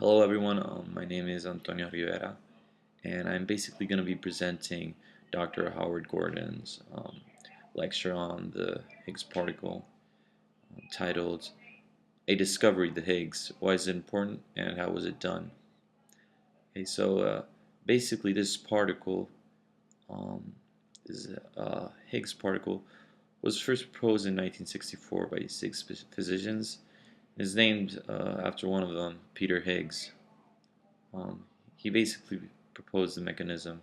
Hello everyone, my name is Antonio Rivera and I'm basically going to be presenting Dr. Howard Gordon's lecture on the Higgs particle titled A Discovery, the Higgs, Why is it important and how was it done? Okay, so basically this particle, um, this Higgs particle, was first proposed in 1964 by six physicians. It is named after one of them, Peter Higgs. He basically proposed the mechanism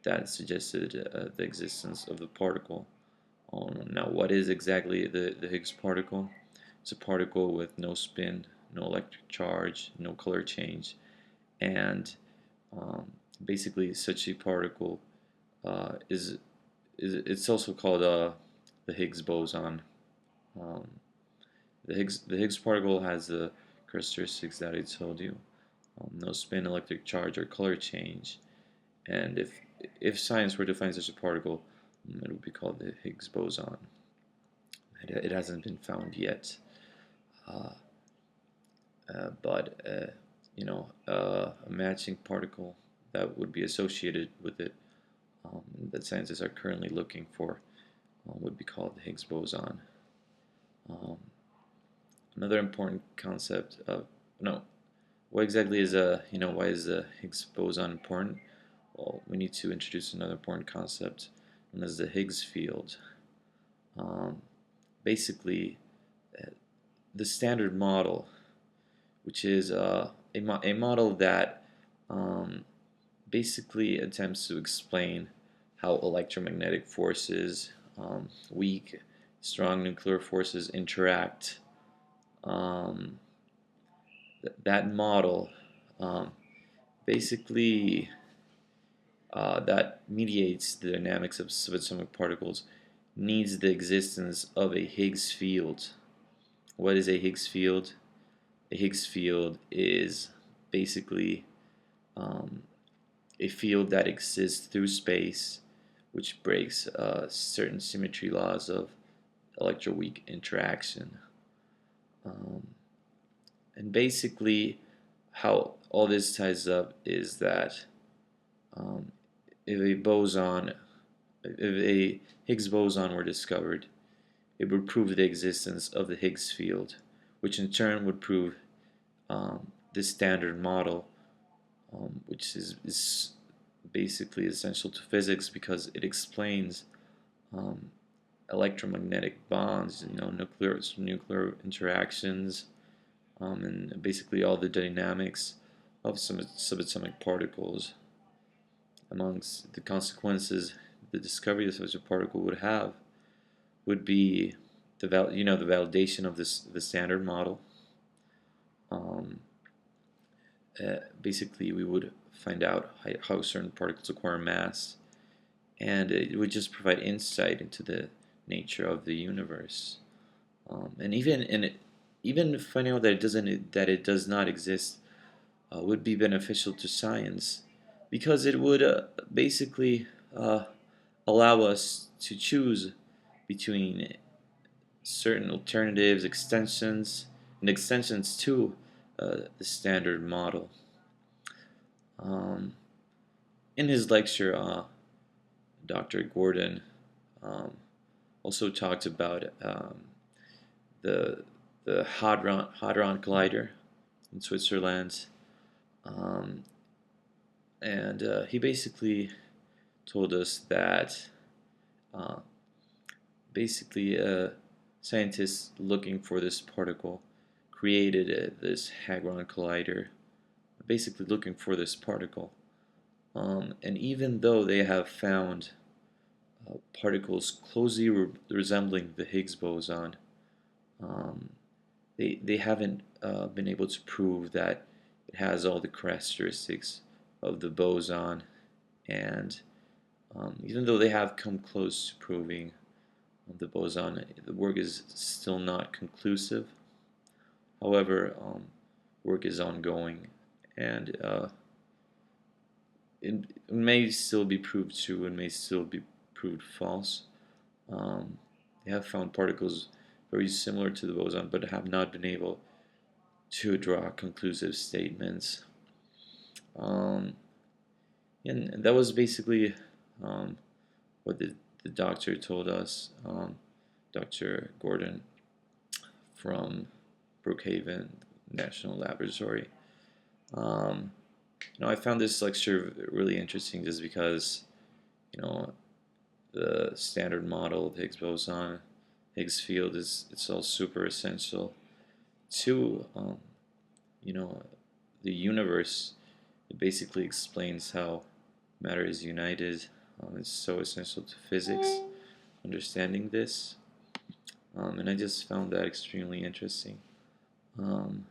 that suggested the existence of the particle. Now, what is exactly the Higgs particle? It's a particle with no spin, no electric charge, no color change, and um, basically such a particle it's also called the Higgs boson. Um, the Higgs particle has the characteristics that I told you. No spin, electric charge, or color change. And if science were to find such a particle, it would be called the Higgs boson. It hasn't been found yet, uh, but a matching particle that would be associated with it that scientists are currently looking for would be called the Higgs boson. Um, Another important concept of no, what exactly is why is the Higgs boson important? Well, we need to introduce another important concept known as the Higgs field. Um, Basically, uh, the standard model, which is a model that um, basically attempts to explain how electromagnetic forces, weak, strong nuclear forces interact. Um, that model um, basically that mediates the dynamics of subatomic particles needs the existence of a Higgs field. What is a Higgs field? A Higgs field is basically um, a field that exists through space, which breaks certain symmetry laws of electroweak interaction. Um, and basically, how all this ties up is that um, if a boson, if a Higgs boson were discovered, it would prove the existence of the Higgs field, which in turn would prove the standard model, which is basically essential to physics because it explains um, electromagnetic bonds, nuclear interactions, and basically all the dynamics of some subatomic particles. Amongst the consequences the discovery of such a particle would have would be the validation of the standard model. Um, Basically, we would find out how certain particles acquire mass, and it would just provide insight into the nature of the universe. And even finding out that it does not exist would be beneficial to science because it would basically allow us to choose between certain alternatives, extensions to the standard model. Um, in his lecture, Dr. Gordon um, also talked about the Hadron Collider in Switzerland, um, and he basically told us that uh, basically scientists looking for this particle created this Hadron Collider, basically looking for this particle. And even though they have found particles closely resembling the Higgs boson, um, they haven't been able to prove that it has all the characteristics of the boson. And even though they have come close to proving the boson, the work is still not conclusive. However, work is ongoing, and it may still be proved true and may still be proved false. Um, they have found particles very similar to the boson, but have not been able to draw conclusive statements. Um, and that was basically um, what the doctor told us, Dr. Gordon from Brookhaven National Laboratory. Um, I found this lecture really interesting just because, you know, the standard model of Higgs boson, Higgs field it's all super essential to, you know, the universe. It basically explains how matter is united. It's so essential to physics, understanding this. And I just found that extremely interesting. Um,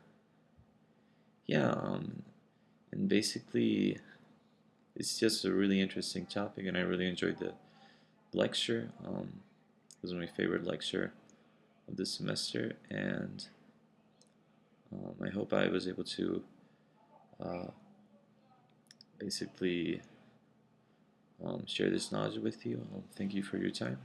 yeah, and basically, it's just a really interesting topic, and I really enjoyed the lecture. It was my favorite lecture of this semester, and I hope I was able to uh, basically share this knowledge with you. Thank you for your time.